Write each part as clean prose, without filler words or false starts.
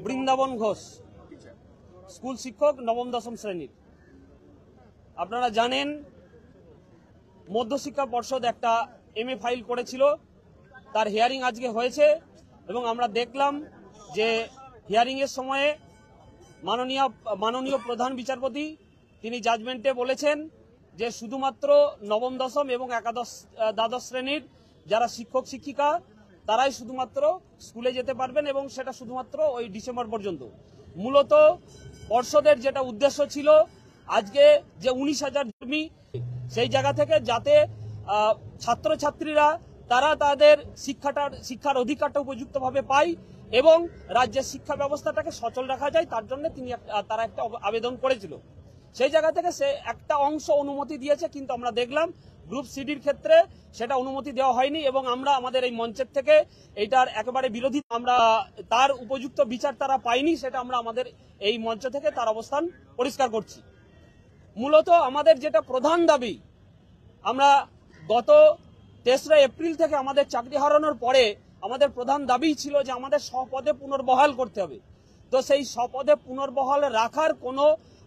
Vrindavan Ghosh, school শিক্ষক, নবম দশম শ্রেণীর। আপনারা জানেন মধ্যশিক্ষা পর্ষদ একটা এমএ ফাইল করেছিল, তার হিয়ারিং আজকে হয়েছে এবং আমরা দেখলাম যে হিয়ারিং এর সময়ে মাননীয় প্রধান বিচারপতি তিনি জাজমেন্টে বলেছেন যে শুধুমাত্র নবম দশম এবং দ্বাদশ শ্রেণীর যারা শিক্ষক শিক্ষিকা তারাই শুধুমাত্র স্কুলে যেতে পারবেন এবং সেটা শুধুমাত্র ওই ডিসেম্বর পর্যন্ত। মূলত পর্ষদের যেটা উদ্দেশ্য ছিল আজকে যে 19,000 কর্মী সেই জায়গা থেকে যাতে ছাত্রছাত্রীরা তারা তাদের শিক্ষার অধিকারটা উপযুক্তভাবে পায় এবং রাজ্যের শিক্ষা ব্যবস্থাটাকে সচল রাখা যায়, তার জন্য তারা একটা আবেদন করেছিল। সেই জায়গা থেকে সে একটা অংশ অনুমতি দিয়েছে, কিন্তু আমরা দেখলাম গ্রুপ সিডির ক্ষেত্রে সেটা অনুমতি দেওয়া হয়নি এবং আমরা আমাদের এই মঞ্চের থেকে এটার একেবারে বিরোধী, আমরা তার উপযুক্ত বিচার তারা পাইনি, সেটা আমরা আমাদের এই মঞ্চ থেকে তার অবস্থান পরিষ্কার করছি। মূলত আমাদের যেটা প্রধান দাবি, আমরা গত 3রা এপ্রিল থেকে আমাদের চাকরি হারানোর পরে আমাদের প্রধান দাবি ছিল যে আমাদের স্বপদে পুনর্বহাল করতে হবে। তো সেই স্বপদে পুনর্বহাল রাখার কোনো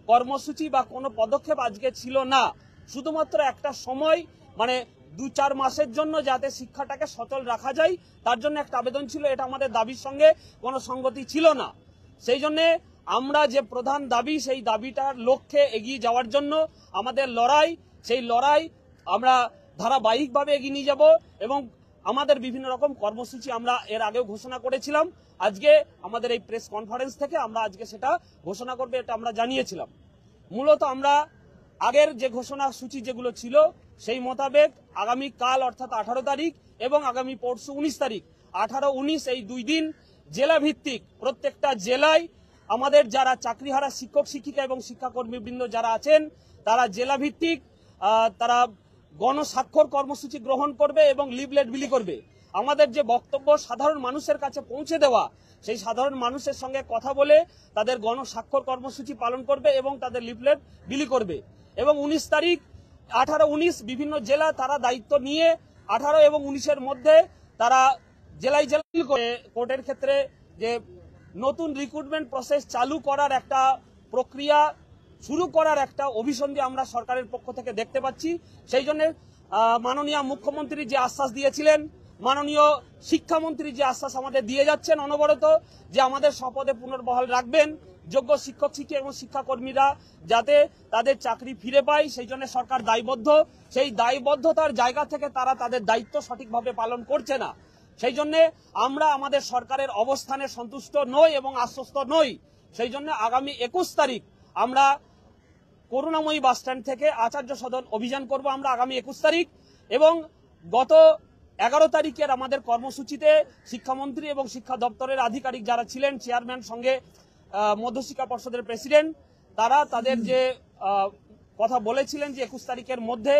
কর্মসূচি বা কোনো পদক্ষেপ আজকে ছিল না। শুধুমাত্র একটা সময় মানে 2-4 মাসের জন্য যাতে শিক্ষাটাকে সচল রাখা যায় তার জন্য একটা আবেদন ছিল, এটা আমাদের দাবির সঙ্গে কোনো সঙ্গতি ছিল না। সেই জন্য আমরা যে প্রধান দাবি সেই দাবিটার লক্ষ্যে এগিয়ে যাওয়ার জন্য আমাদের লড়াই, সেই লড়াই আমরা ধারাবাহিকভাবে এগিয়ে নিয়ে যাব এবং আমাদের বিভিন্ন রকম কর্মসূচি আমরা এর আগেও ঘোষণা করেছিলাম। আজকে আমাদের এই প্রেস কনফারেন্স থেকে আমরা আজকে সেটা ঘোষণা করবে, এটা আমরা জানিয়েছিলাম। মূলত আমরা আগের যে ঘোষণা সূচি যেগুলো ছিল সেই মোতাবেক আগামী কাল অর্থাৎ 18 তারিখ এবং আগামী পরশু 19 তারিখ, 18-19 এই 2 দিন জেলা ভিত্তিক প্রত্যেকটা জেলায় আমাদের যারা চাকরিহারা শিক্ষক শিক্ষিকা এবং শিক্ষাকর্মীবৃন্দ যারা আছেন তারা জেলা ভিত্তিক তারা গণস্বাক্ষর কর্মসূচি গ্রহণ করবে এবং লিফলেট বিলি করবে। আমাদের যে বক্তব্য সাধারণ মানুষের কাছে পৌঁছে দেওয়া, সেই সাধারণ মানুষের সঙ্গে কথা বলে তাদের গণস্বাক্ষর কর্মসূচি পালন করবে এবং তাদের লিফলেট বিলি করবে। এবং 19 তারিখ 18-19 বিভিন্ন জেলা তারা দায়িত্ব নিয়ে 18 এবং 19-এর মধ্যে তারা জেলায় কোর্টের ক্ষেত্রে যে নতুন রিক্রুটমেন্ট প্রসেস চালু করার একটা প্রক্রিয়া শুরু করার একটা অভিসন্ধি আমরা সরকারের পক্ষ থেকে দেখতে পাচ্ছি। সেই জন্য মাননীয় মুখ্যমন্ত্রী যে আশ্বাস দিয়েছিলেন, মাননীয় শিক্ষামন্ত্রী যে আশ্বাস আমাদের দিয়ে যাচ্ছেন অনবরত যে আমাদের স্বপদে পুনর্বহাল রাখবেন, যোগ্য শিক্ষক শিক্ষিকা এবং শিক্ষাকর্মীরা যাতে তাদের চাকরি ফিরে পায়, সেই জন্য সরকার দায়বদ্ধ। সেই দায়বদ্ধতার জায়গা থেকে তারা তাদের দায়িত্ব সঠিকভাবে পালন করছে না। সেই জন্য আমরা আমাদের সরকারের অবস্থানে সন্তুষ্ট নই এবং আশ্বস্ত নই। সেই জন্য আগামী 21 তারিখ আমরা করুণাময়ী বাসস্ট্যান্ড থেকে আচার্য সদন অভিযান করব আমরা আগামী 21 তারিখ। এবং গত 11 তারিখের আমাদের কর্মসূচিতে শিক্ষামন্ত্রী এবং শিক্ষা দপ্তরের আধিকারিক যারা ছিলেন, চেয়ারম্যান সঙ্গে মধ্যশিক্ষা পর্ষদের প্রেসিডেন্ট, তারা তাদের যে কথা বলেছিলেন যে 21 তারিখের মধ্যে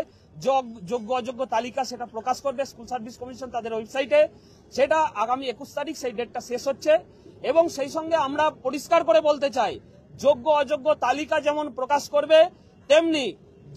যোগ্য অযোগ্য তালিকা সেটা প্রকাশ করবে স্কুল সার্ভিস কমিশন তাদের ওয়েবসাইটে। সেটা আগামী 21 তারিখ সেই ডেটটা শেষ হচ্ছে। এবং সেই সঙ্গে আমরা পরিষ্কার করে বলতে চাই, যোগ্য অযোগ্য তালিকা যেমন প্রকাশ করবে তেমনি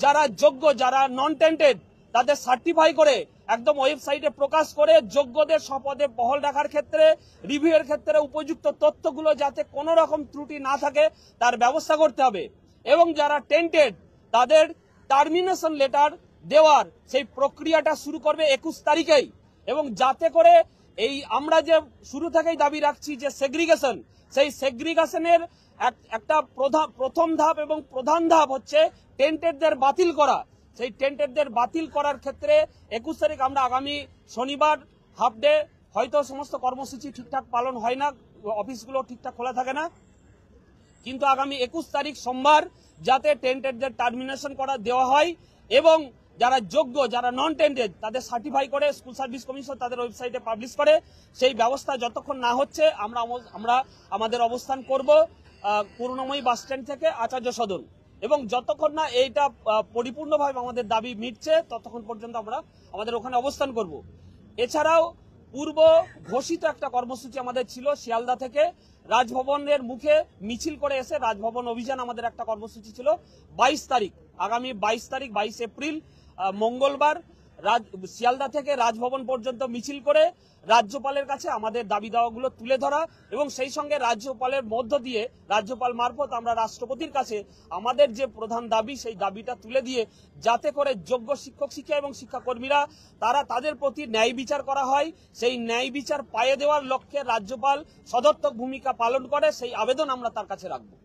যারা যোগ্য যারা নন টেন্টেড তাদের সার্টিফাই করে একদম ওয়েবসাইটে প্রকাশ করে যোগ্যদের স্বপদে বহাল রাখার ক্ষেত্রে রিভিউয়ের ক্ষেত্রে উপযুক্ত তথ্যগুলো যাতে কোনো রকম ত্রুটি না থাকে তার ব্যবস্থা করতে হবে। এবং যারা টেন্টেড তাদের টার্মিনেশন লেটার দেওয়ার সেই প্রক্রিয়াটা শুরু করবে 21 তারিখেই। এবং যাতে করে এই আমরা যে শুরু থেকেই দাবি রাখছি যে সেগ্রিগেশন, সেই সেগ্রিগেশনের একটা প্রথম ধাপ এবং প্রধান ধাপ হচ্ছে টেন্টেডদের বাতিল করা। সেই টেন্টেডদের বাতিল করার ক্ষেত্রে 21 তারিখ আমরা আগামী শনিবার হাফ ডে, হয়তো সমস্ত কর্মসূচি ঠিকঠাক পালন হয় না, অফিসগুলো ঠিকঠাক খোলা থাকে না, কিন্তু আগামী 21 তারিখ সোমবার যাতে টেন্টেডদের টার্মিনেশন করা দেওয়া হয় এবং যারা যোগ্য যারা নন টেন্টেড তাদের সার্টিফাই করে স্কুল সার্ভিস কমিশন তাদের ওয়েবসাইটে পাবলিশ করে, সেই ব্যবস্থা যতক্ষণ না হচ্ছে আমরা আমাদের অবস্থান করব করুণাময়ী বাসস্ট্যান্ড থেকে আচার্য সদন। এবং যতক্ষণ না এইটা পরিপূর্ণভাবে আমাদের দাবি মিটছে ততক্ষণ পর্যন্ত আমরা আমাদের ওখানে অবস্থান করব। এছাড়াও পূর্ব ঘোষিত একটা কর্মসূচি আমাদের ছিল শিয়ালদা থেকে রাজভবনের মুখে মিছিল করে এসে রাজভবন অভিযান, আমাদের একটা কর্মসূচি ছিল 22 তারিখ, আগামী 22 তারিখ 22 এপ্রিল মঙ্গলবার শিয়ালদা থেকে রাজভবন পর্যন্ত মিছিল করে রাজ্যপালের কাছে আমাদের দাবি দাওয়াগুলো তুলে ধরা এবং সেই সঙ্গে রাজ্যপালের মধ্য দিয়ে রাজ্যপাল মারফত আমরা রাষ্ট্রপতির কাছে আমাদের যে প্রধান দাবি সেই দাবিটা তুলে দিয়ে যাতে করে যোগ্য শিক্ষক শিক্ষা এবং শিক্ষাকর্মীরা তাদের প্রতি ন্যায় বিচার করা হয়, সেই ন্যায় বিচার পাইয়ে দেওয়ার লক্ষ্যে রাজ্যপাল সদর্থক ভূমিকা পালন করে সেই আবেদন আমরা তার কাছে রাখবো।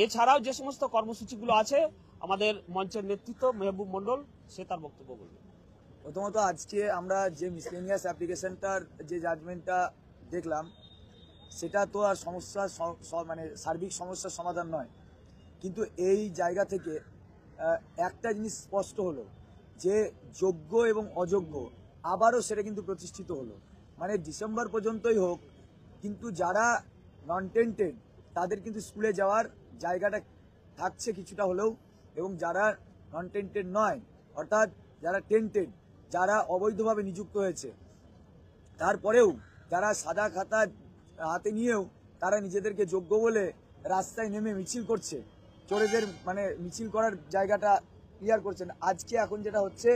এছাড়াও যে সমস্ত কর্মসূচিগুলো আছে আমাদের মঞ্চের নেতৃত্ব মেহবুব মন্ডল সে তার বক্তব্য বলবে। প্রথমত আজকে আমরা যে মিসলেনিয়াস অ্যাপ্লিকেশনটার যে জাজমেন্টটা দেখলাম সেটা তো আর সমস্যা মানে সার্বিক সমস্যার সমাধান নয়, কিন্তু এই জায়গা থেকে একটা জিনিস স্পষ্ট হলো যে যোগ্য এবং অযোগ্য আবারও সেটা কিন্তু প্রতিষ্ঠিত হলো। মানে ডিসেম্বর পর্যন্তই হোক, কিন্তু যারা নন টেন্টেড তাদের কিন্তু স্কুলে যাওয়ার জায়গাটা থাকছে কিছুটা হলেও, এবং যারা নন টেন্টেড নয় অর্থাৎ যারা টেন্টেড, যারা অবৈধভাবে নিযুক্ত হয়েছে, তারপরেও যারা সাদা খাতা হাতে নিয়েও তারা নিজেদেরকে যোগ্য বলে রাস্তায় নেমে মিছিল করছে, চোরেদের মানে মিছিল করার জায়গাটা ক্লিয়ার করছেন। আজকে এখন যেটা হচ্ছে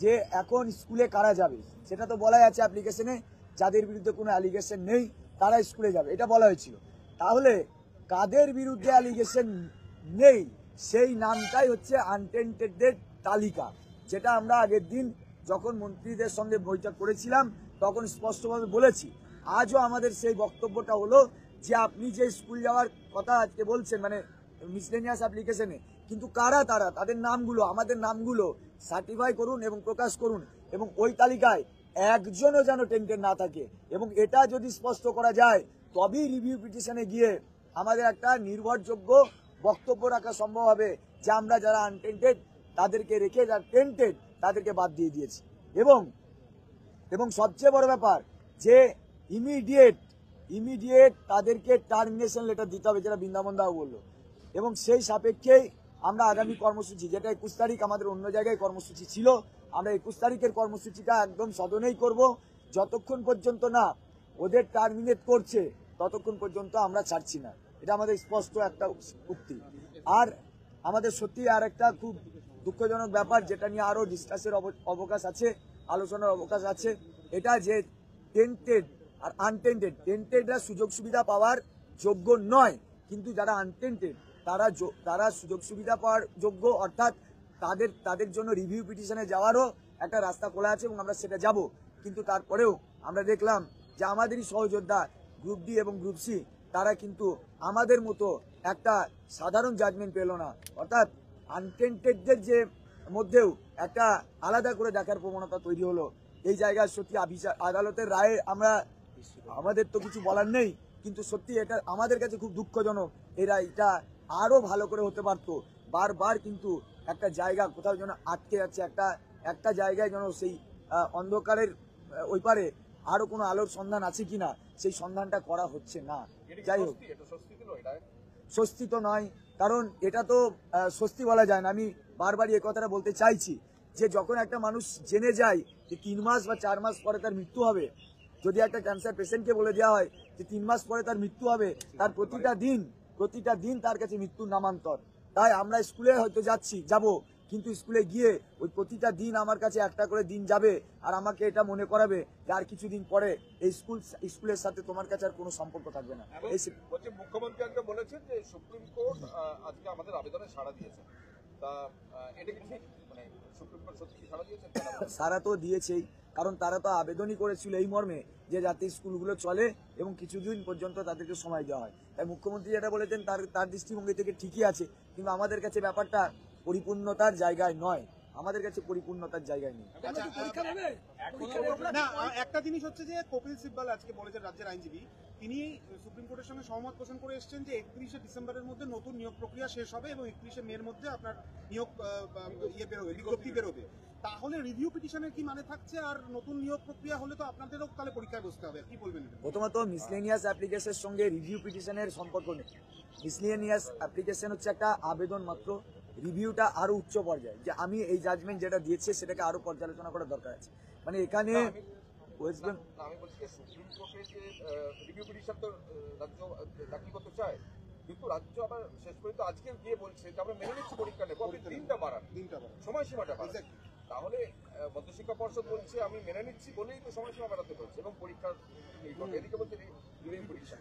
যে এখন স্কুলে কারা যাবে সেটা তো বলাই আছে অ্যাপ্লিকেশনে, যাদের বিরুদ্ধে কোনো অ্যালিগেশন নেই তারা স্কুলে যাবে এটা বলা হয়েছিল। তাহলে কাদের বিরুদ্ধে অ্যালিগেশন নেই সেই নামটাই হচ্ছে আনটেন্টেডদের তালিকা, যেটা আমরা আগের দিন যখন মন্ত্রীদের সঙ্গে বৈঠক করেছিলাম তখন স্পষ্টভাবে বলেছি। আজও আমাদের সেই বক্তব্যটা হলো যে আপনি যে স্কুল যাওয়ার কথা আজকে বলছেন মানে মিসলেনিয়াস অ্যাপ্লিকেশনে, কিন্তু কারা তারা, তাদের নামগুলো আমাদের নামগুলো সার্টিফাই করুন এবং প্রকাশ করুন, এবং ওই তালিকায় একজনও যেন টেন্টেড না থাকে, এবং এটা যদি স্পষ্ট করা যায় তবেই রিভিউ পিটিশনে গিয়ে আমাদের একটা নির্ভরযোগ্য বক্তব্য রাখা সম্ভব হবে যে আমরা যারা আনটেন্টেড তাদেরকে রেখে যারা টেন্টেড তাদেরকে বাদ দিয়ে দিয়েছি। এবং সবচেয়ে বড় ব্যাপার যে ইমিডিয়েট তাদেরকে টার্মিনেশন লেটার দিতে হবে, যেটা বৃন্দাবন দাও বললো, এবং সেই সাপেক্ষেই আমরা আগামী কর্মসূচি, যেটা 21 তারিখ আমাদের অন্য জায়গায় কর্মসূচি ছিল, আমরা 21 তারিখের কর্মসূচিটা একদম সদনেই করব। যতক্ষণ পর্যন্ত না ওদের টার্মিনেট করছে ততক্ষণ পর্যন্ত আমরা ছাড়ছি না, এটা আমাদের স্পষ্ট একটা উক্তি। আর আমাদের সত্যি আর একটা খুব দুঃখজনক ব্যাপার যেটা নিয়ে আরো ডিসকাসের অবকাশ আছে, আলোচনার অবকাশ আছে, এটা যে টেন্টেড আর আনটেন্টেড, টেন্টেডরা সুযোগ সুবিধা পাওয়ার যোগ্য নয়, কিন্তু যারা আনটেন্টেড তারা সুযোগ সুবিধা পাওয়ার যোগ্য, অর্থাৎ তাদের জন্য রিভিউ পিটিশনে যাওয়ারও একটা রাস্তা খোলা আছে এবং আমরা সেটা যাব। কিন্তু তারপরেও আমরা দেখলাম যে আমাদেরই সহযোদ্ধা গ্রুপ ডি এবং গ্রুপ সি তারা কিন্তু আমাদের মতো একটা সাধারণ জাজমেন্ট পেল না, অর্থাৎ আনটেন্টেডদের যে মধ্যেও একটা আলাদা করে দেখার প্রবণতা তৈরি হলো। এই জায়গায় সত্যি আদালতের রায়ে আমাদের তো কিছু বলার নেই, কিন্তু সত্যি এটা আমাদের কাছে খুব দুঃখজনক। এটা আরো ভালো করে হতে পারতো। বারবার কিন্তু একটা জায়গা কোথাও যেন আটকে যাচ্ছে, একটা জায়গায় যেন সেই অন্ধকারের ওই পারে আরো কোনো আলোর সন্ধান আছে কিনা সেই সন্ধানটা করা হচ্ছে না। যাই হোক, স্বস্তি তো নয়, কারণ এটা তো স্বস্তি বলা যায় না। আমি বারবারই এই কথাটা বলতে চাইছি যে যখন একটা মানুষ জেনে যায় যে 3 মাস বা 4 মাস পরে তার মৃত্যু হবে, যদি একটা ক্যান্সার পেশেন্টকে বলে দেওয়া হয় যে 3 মাস পরে তার মৃত্যু হবে, তার প্রতিটা দিন তার কাছে মৃত্যুর নামান্তর। তাই আমরা স্কুলে হয়তো যাব, কিন্তু স্কুলে গিয়ে ওই প্রতিটা দিন আমার কাছে একটা করে দিন যাবে আর আমাকে এটা মনে করাবে যে আর কিছুদিন পরে এই স্কুলের সাথে তোমার কাছে আর কোনো সম্পর্ক থাকবে না। মুখ্যমন্ত্রী আজকে বলেছেন যে সুপ্রিম কোর্ট আজকে আমাদের আবেদনে সাড়া দিয়েছে, তা এটা কি ঠিক? মানে সুপ্রিম কোর্ট সত্যি কি সাড়া দিয়েছে? সাড়া তো দিয়েছেই, কারণ তারা তো আবেদনই করেছিল এই মর্মে যে যাতে স্কুলগুলো চলে এবং কিছুদিন পর্যন্ত তাদেরকে সময় দেওয়া হয়। তাই মুখ্যমন্ত্রী যেটা বলেছেন তার দৃষ্টিভঙ্গি থেকে ঠিকই আছে, কিন্তু আমাদের কাছে ব্যাপারটা পরিপূর্ণতার জায়গায় নয়, আমাদের কাছে পরিপূর্ণতার জায়গায় নেই। না, একটা জিনিস হচ্ছে যে কপিল সিব্বল আজকে বলেছেন, রাজ্যের আইনজীবী, তিনি সুপ্রিম কোর্টের সঙ্গে সহমত পোষণ করে এসেছেন যে 31শে ডিসেম্বরের মধ্যে নতুন নিয়োগ প্রক্রিয়া শেষ হবে এবং 31শে মের মধ্যে আপনার নিয়োগ বিজ্ঞপ্তি বেরোবে। তাহলে রিভিউ পিটিশনের কি মানে থাকছে? আর নতুন নিয়োগ প্রক্রিয়া হলে তো আপনাদেরও তাহলে পরীক্ষায় বসতে হবে, কি বলবেন? প্রথমত মিসলেনিয়াস অ্যাপ্লিকেশনের সঙ্গে রিভিউ পিটিশনের সম্পর্ক নেই। মিসলেনিয়াস অ্যাপ্লিকেশন হচ্ছে একটা আবেদন মাত্র, রিভিউটা আরো উচ্চ পর্যায়ে, যে আমি এই জাজমেন্ট যেটা দিয়েছে সেটাকে আরো পর্যালোচনা করার দরকার আছে। মানে এখানে আমি বলছি যে সুপ্রিম কোর্টে যে রিভিউ পিটিশন তো রাজ্য দাখিল করতে চায়, কিন্তু রাজ্য আবার শেষ পর্যন্ত আজকে গিয়ে বলছে যে আমরা মেনে নিচ্ছি পরীক্ষা নেব, দিনটা বাড়ান, সময়সীমাটা বাড়ান। তাহলে মধ্যশিক্ষা পর্ষদ বলছে আমি মেনে নিচ্ছি বলেই তো সময়সীমা বাড়াতে বলছে এবং পরীক্ষার এদিকে বলছে রিভিউ পরীক্ষা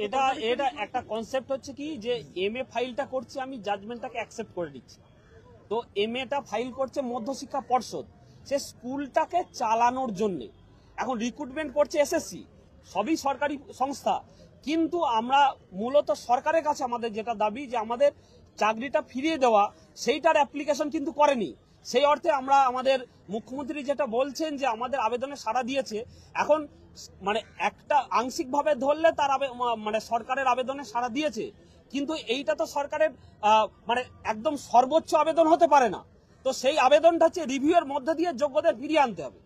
এটা এটা একটা কনসেপ্ট হচ্ছে কি যে এমএ ফাইলটা করছি আমি, জাজমেন্টটাকে অ্যাকসেপ্ট করে নিচ্ছি। তো এমএটা ফাইল করছে মধ্যশিক্ষা পর্ষদ, সে স্কুলটাকে চালানোর জন্য। এখন রিক্রুটমেন্ট করছে এসএসসি, সবই সরকারি সংস্থা, কিন্তু আমরা মূলত সরকারের কাছে আমাদের যেটা দাবি যে আমাদের চাকরিটা ফিরিয়ে দেওয়া, সেইটার অ্যাপ্লিকেশন কিন্তু করেনি। সেই অর্থে আমরা আমাদের মুখ্যমন্ত্রী যেটা বলছেন যে আমাদের আবেদনে সাড়া দিয়েছে, এখন মানে একটা আংশিকভাবে ধরলে তার মানে সরকারের আবেদনে সাড়া দিয়েছে, কিন্তু এইটা তো সরকারের মানে একদম সর্বোচ্চ আবেদন হতে পারে না। তো সেই আবেদনটা হচ্ছে রিভিউয়ের মধ্যে দিয়ে যোগ্যদের ফিরিয়ে আনতে হবে।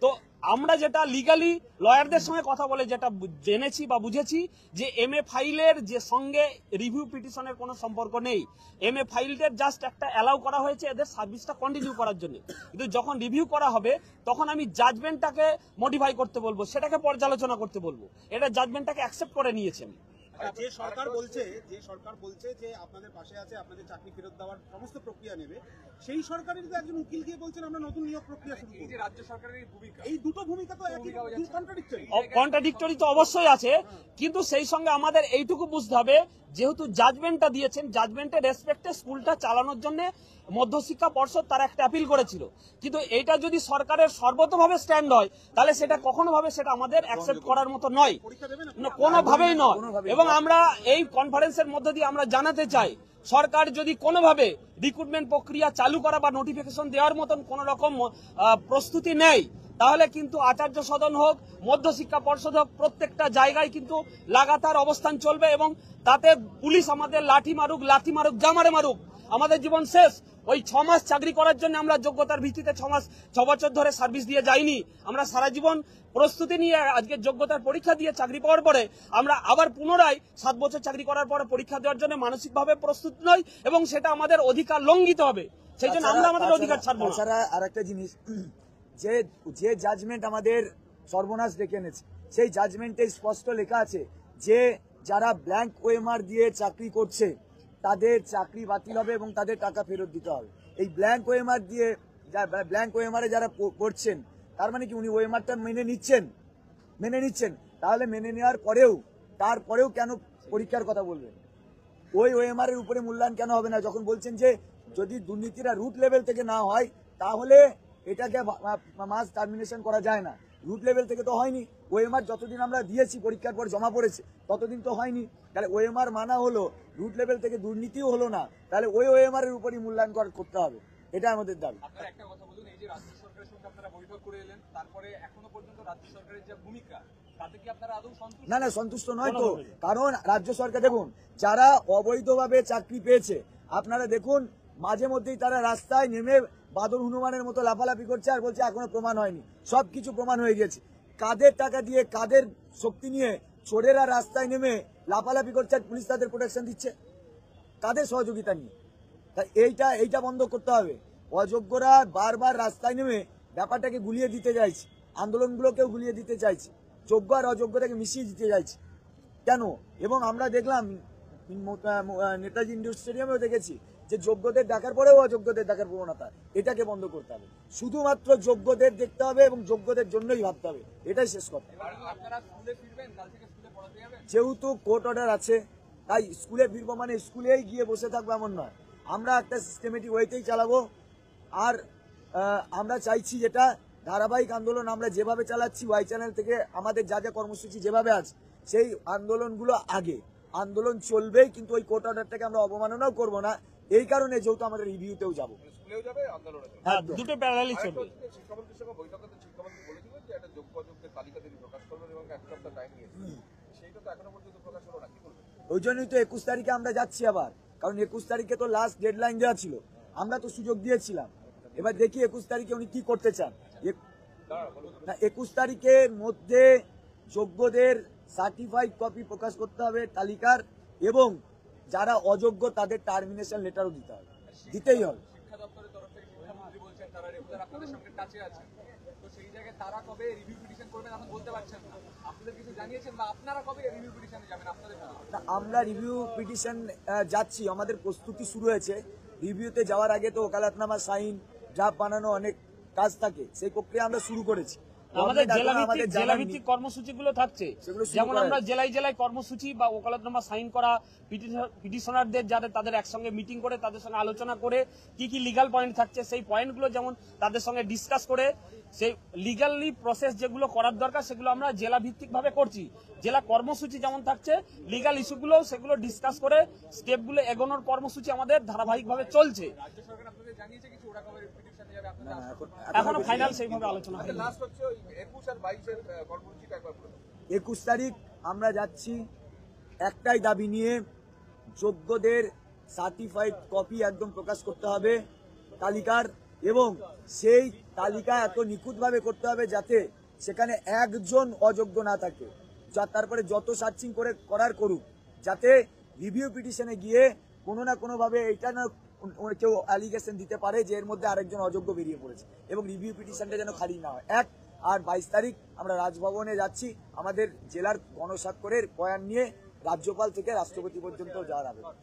তো আমরা যেটা লিগালি লয়ারদের সঙ্গে কথা বলে যেটা জেনেছি বা বুঝেছি যে এমএ ফাইলের যে সঙ্গে রিভিউ পিটিশনের কোনো সম্পর্ক নেই। এমএ ফাইলদের জাস্ট একটা অ্যালাউ করা হয়েছে এদের সার্ভিসটা কন্টিনিউ করার জন্য, কিন্তু যখন রিভিউ করা হবে তখন আমি জাজমেন্টটাকে মডিফাই করতে বলবো, সেটাকে পর্যালোচনা করতে বলবো। এটা জাজমেন্টটাকে অ্যাকসেপ্ট করে নিয়েছে আমি। যে সরকার বলছে যে আপনাদের পাশে আছে, আপনাদের চাকরি ফেরত দেওয়ার সমস্ত প্রক্রিয়া নেবে, সেই সরকারের যে একজন উকিল গিয়ে বলছেন আমরা নতুন নিয়োগ প্রক্রিয়া শুরু করব। রাজ্য সরকারের ভূমিকা, এই দুটো ভূমিকা তো একই, কন্ট্রাডিক্টরি। কন্ট্রাডিক্টরি তো অবশ্যই আছে, কিন্তু সেই সঙ্গে আমাদের এইটুকু বুঝতে হবে যেহেতু জাজমেন্টটা দিয়েছেন, জাজমেন্টের রেসপেক্টে স্কুলটা চালানোর জন্য মধ্যশিক্ষা পর্ষদ তার একটা অ্যাপিল করেছিল, কিন্তু এটা যদি সরকারের সর্বতভাবে স্ট্যান্ড হয় তাহলে সেটা কখনোভাবে সেটা আমাদের অ্যাকসেপ্ট করার মতো নয়, কোনোভাবেই নয়। এবং আমরা এই কনফারেন্সের মধ্যে দিয়ে আমরা জানাতে চাই সরকার যদি কোনোভাবে রিক্রুটমেন্ট প্রক্রিয়া চালু করা বা নোটিফিকেশন দেওয়ার মতন কোন রকম প্রস্তুতি নেয়, তাহলে কিন্তু আচার্য সদন হোক, মধ্যশিক্ষা পর্ষদ হোক, প্রত্যেকটা জায়গায় কিন্তু লাগাতার অবস্থান চলবে এবং তাতে পুলিশ আমাদের লাঠি মারুক যা মারুক, আমাদের জীবন শেষ। ওই 6 মাস চাকরি করার জন্য আমরা যোগ্যতার ভিত্তিতে 6 বছর ধরে সার্ভিস দিয়ে যাইনি, আমরা সারা জীবন প্রস্তুতি নিয়ে আজকে যোগ্যতার পরীক্ষা দিয়ে চাকরি পাওয়ার পরে আমরা আবার পুনরায় 7 বছর চাকরি করার পরে পরীক্ষা দেওয়ার জন্য মানসিকভাবে প্রস্তুত নই এবং সেটা আমাদের অধিকার লঙ্ঘিত হবে, সেই জন্য আমরা আমাদের অধিকার ছাড়বো না। আর একটা জিনিস, যে জাজমেন্ট আমাদের সর্বনাশ ডেকে এনেছে, সেই জাজমেন্টে স্পষ্ট লেখা আছে যে যারা ব্ল্যাঙ্ক ওএমআর দিয়ে চাকরি করছে তাদের চাকরি বাতিল হবে এবং তাদের টাকা ফেরত দিতে হবে। এই ব্ল্যাঙ্ক ওএমআর যারা পড়ছেন তার মানে কি উনি ওএমআরটা মেনে নিচ্ছেন, তাহলে মেনে নেওয়ার পরেও তারপরেও কেন পরীক্ষার কথা বলবেন? ওই ওএমআর এর উপরে মূল্যায়ন কেন হবে না? যখন বলছেন যে যদি দুর্নীতিরা রুট লেভেল থেকে না হয় তাহলে এটাকে মাস টার্মিনেশন করা যায় না। রুট লেভেল থেকে তো হয়নি, ওএমআর যতদিন আমরা দিয়েছি পরীক্ষার পর জমা পড়েছে ততদিন তো হয়নি, তাহলে ওএমআর মানা হলো, রুট লেভেল থেকে দুর্নীতিও হলো না, তাহলে ওই ওএমআর এর উপরই মূল্যায়ন করতে হবে, এটা আমাদের দাবি। আপনারা একটা কথা বলুন, এই যে রাজ্য সরকারের সঙ্গে আপনারা বৈঠক করে এলেন, তারপরে এখনো পর্যন্ত রাজ্য সরকারের যে ভূমিকা তাতে কি আপনারা আদৌ সন্তুষ্ট? না, সন্তুষ্ট নয় তো, কারণ রাজ্য সরকার দেখুন যারা অবৈধভাবে চাকরি পেয়েছে, আপনারা দেখুন মাঝে মধ্যেই তারা রাস্তায় নেমে বাদল হনুমানের মতো লাফালাফি করছে আর বলছে এখনো প্রমাণ হয়নি। সবকিছু প্রমাণ হয়ে গেছে। কাদের টাকা দিয়ে, কাদের শক্তি নিয়ে চোরেরা রাস্তায় নেমে লাফালাফি করছে আর পুলিশ তাদের প্রোটেকশন দিচ্ছে? কাদের সহযোগিতা নিয়ে? তাই এইটা বন্ধ করতে হবে। অযোগ্যরা বারবার রাস্তায় নেমে ব্যাপারটাকে গুলিয়ে দিতে চাইছে, আন্দোলনগুলোকেও গুলিয়ে দিতে চাইছে, যোগ্য আর অযোগ্যটাকে মিশিয়ে দিতে চাইছে কেন? এবং আমরা দেখলাম নেতাজি ইন্ডোর স্টেডিয়ামেও দেখেছি যে যোগ্যদের দেখার পরেও অযোগ্যদের দেখার প্রবণতা, এটাকে বন্ধ করতে হবে। শুধুমাত্র যোগ্যদের দেখতে হবে এবং যোগ্যদের জন্যই ভাবতে হবে, এটাই শেষ কথা। যেহেতু কোর্ট অর্ডার আছে তাই স্কুলে ফিরবো মানে স্কুলেই গিয়ে বসে থাকবো এমন নয়, আমরা একটা সিস্টেমেটিক ওয়েতেই চালাবো। আর আমরা চাইছি যেটা ধারাবাহিক আন্দোলন আমরা যেভাবে চালাচ্ছি, ওয়াই চ্যানেল থেকে আমাদের যা কর্মসূচি যেভাবে আছে সেই আন্দোলনগুলো আন্দোলন চলবেই, কিন্তু ওই কোর্ট অর্ডারটাকে আমরা অবমাননাও করবো না। এই কারণে যেহেতু আমাদের রিভিউতেও যাবো, স্কুলেও যাবে, আন্দোলনে দুটো প্যারালালি চলবে। শিক্ষামন্ত্রীর সঙ্গে বৈঠকে শিক্ষামন্ত্রী বলেছিলেন যে একটা যোগ্য অযোগ্যের তালিকা তিনি প্রকাশ করবেন এবং 1 সপ্তাহ টাইম নিয়েছেন, সেইটা তো এখনো পর্যন্ত প্রকাশ হলো না, কি বলবেন? ওই জন্যই তো 21 তারিখে আমরা যাচ্ছি আবার, কারণ 21 তারিখে তো লাস্ট ডেডলাইন দেওয়া ছিল, আমরা তো সুযোগ দিয়েছিলাম। এবার দেখি 21 তারিখে উনি কি করতে চান। 21 তারিখের মধ্যে যোগ্যদের সার্টিফাইড কপি প্রকাশ করতে হবে তালিকার, এবং যারা অযোগ্য তাদের টার্মিনেশন লেটারও দিতেই হবে। শিক্ষা দপ্তরের তরফ থেকে শিক্ষামন্ত্রী বলছেন তারা রেগুলার আপনাদের সঙ্গে টাচে আছেন, তো সেই জায়গায় তারা কবে রিভিউ পিটিশন করবেন এখন বলতে পারছেন না, আপনাদের কিছু জানিয়েছেন বা আপনারা কবে রিভিউ পিটিশনে যাবেন? আপনাদের আমরা রিভিউ পিটিশন যাচ্ছি, আমাদের প্রস্তুতি শুরু হয়েছে। রিভিউতে যাওয়ার আগে তো ওকালতনামা সাইন, ড্রাফট বানানো অনেক কাজ থাকে, সেই প্রক্রিয়া আমরা শুরু করেছি। আমাদের Government এখন আমাদের জানাননি। জেলাভিত্তিক কর্মসূচিগুলো থাকছে, সেগুলো শুরু যেমন করা আমরা জেলায় জেলায় কর্মসূচি বা ওকালতনামা সাইন করা পিটিশনারদের যাদের তাদের একসঙ্গে মিটিং করে তাদের সঙ্গে আলোচনা করে কি কি লিগ্যাল পয়েন্ট থাকছে সেই পয়েন্টগুলো যেমন তাদের সঙ্গে ডিসকাস করে সেই লিগ্যালি প্রসেস যেগুলো করার দরকার সেগুলো আমরা জেলা ভিত্তিক ভাবে করছি। জেলা কর্মসূচি যেমন থাকছে লিগ্যাল ইস্যুগুলো সেগুলো ডিসকাস করে স্টেপগুলো এগোনোর কর্মসূচি আমাদের ধারাবাহিকভাবে চলছে। রাজ্য সরকার আপনাদের জানিয়েছে কিছু, ওরা কবে পিটিশন যাবে না, আপনারা? না, এখনো ফাইনাল সেইভাবে আলোচনা আচ্ছা, হয়নি। লাস্ট হচ্ছে ওই 21 আর 22 এর কর্মসূচিটা একবার বলুন। 21 তারিখ আমরা যাচ্ছি একটাই দাবি নিয়ে, যোগ্যদের সার্টিফাইড কপি একদম প্রকাশ করতে হবে তালিকার, এবং সেই তালিকা এত নিখুঁতভাবে করতে হবে যাতে সেখানে একজন অযোগ্য না থাকে। তারপরে যত সার্চিং করে করার করুক, যাতে রিভিউ পিটিশনে গিয়ে কোনো না কোনোভাবে এটা না কেউ অ্যালিগেশন দিতে পারে যে এর মধ্যে আরেকজন অযোগ্য বেরিয়ে পড়েছে, এবং রিভিউ পিটিশনটা যেন খালি না হয়। আর 22 তারিখ আমরা রাজভবনে যাচ্ছি আমাদের জেলার গণস্বাক্ষরের বয়ান নিয়ে, রাজ্যপাল থেকে রাষ্ট্রপতি পর্যন্ত যাওয়ার আবেদন।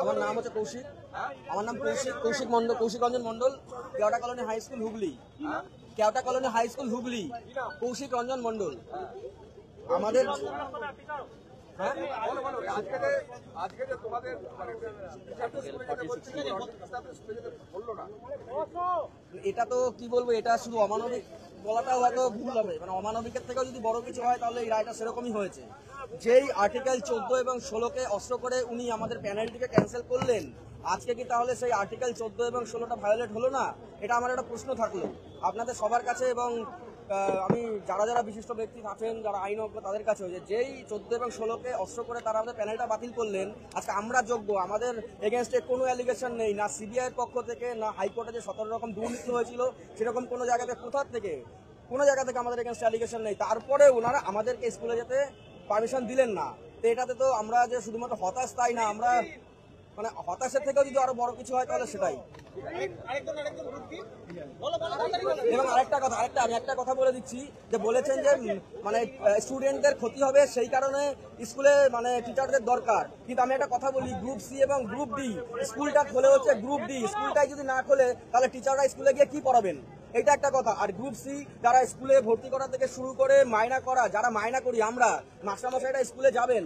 আমার নাম হচ্ছে কৌশিক, আমার নাম Koushik Mondal, Koushik Ranjan Mondal, Keota colony high school Hooghly, Keota colony high school Hooghly, Koushik Ranjan Mondal. আমাদের হ্যাঁ আজকে যে তোমাদের মানে স্কুলে যেতে বলছি, স্কুলে যেতে বললো না, এটা তো কি বলবো, এটা শুধু অমানবিক বলাটাও হয়তো ভুল হবে, মানে অমানবিকের থেকেও যদি বড় কিছু হয় তাহলে এই রায়টা সেরকমই হয়েছে। যেই আর্টিকেল 14 এবং 16কে অস্ত্র করে উনি আমাদের প্যানেলটিকে ক্যান্সেল করলেন, আজকে কি তাহলে সেই আর্টিকেল 14 এবং 16টা ভায়োলেট হলো না? এটা আমার একটা প্রশ্ন থাকলো আপনাদের সবার কাছে, এবং আমি যারা যারা বিশিষ্ট ব্যক্তি আছেন যারা আইনজ্ঞ তাদের কাছে, যে যেই 14 এবং 16কে অস্ত্র করে তারা আমাদের প্যানেলটা বাতিল করলেন, আজকে আমরা যোগ্য, আমাদের এগেনস্টে কোনো অ্যালিগেশন নেই, না সিবিআইয়ের পক্ষ থেকে না হাইকোর্টে যে 17 রকম দুর্নীতি হয়েছিল সেরকম কোনো জায়গাতে, কোনো জায়গা থেকে আমাদের এগেনস্টে অ্যালিগেশন নেই, তারপরে ওনারা আমাদেরকে স্কুলে যেতে পারমিশন দিলেন না। তো এটাতে তো আমরা যে শুধুমাত্র হতাশ তাই না, আমরা মানে হতাশের থেকেও যদি আরো বড় কিছু হয় তাহলে সেটাই। এবং আমি একটা কথা বলে দিচ্ছি, যে বলেছেন যে মানে স্টুডেন্টদের ক্ষতি হবে সেই কারণে স্কুলে মানে টিচারদের দরকার, কিন্তু আমি একটা কথা বলি, গ্রুপ সি এবং গ্রুপ ডি স্কুলটা খোলে হচ্ছে গ্রুপ ডি, স্কুলটাই যদি না খোলে তাহলে টিচাররা স্কুলে গিয়ে কি পড়াবেন, এটা একটা কথা। আর গ্রুপ সি যারা স্কুলে ভর্তি করা থেকে শুরু করে মায়না করা, যারা মায়না করি আমরা, মাস্টারমশাইরা স্কুলে যাবেন,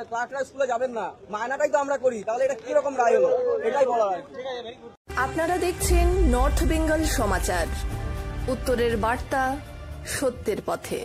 ক্লার্করা স্কুলে যাবেন না, মায়নাটাই তো আমরা করি, তাহলে এটা কিরকম রায় হলো, এটাই বলার আর কি। আপনারা দেখছেন নর্থ বেঙ্গল সমাচার, উত্তরের বার্তা, সত্যের পথে।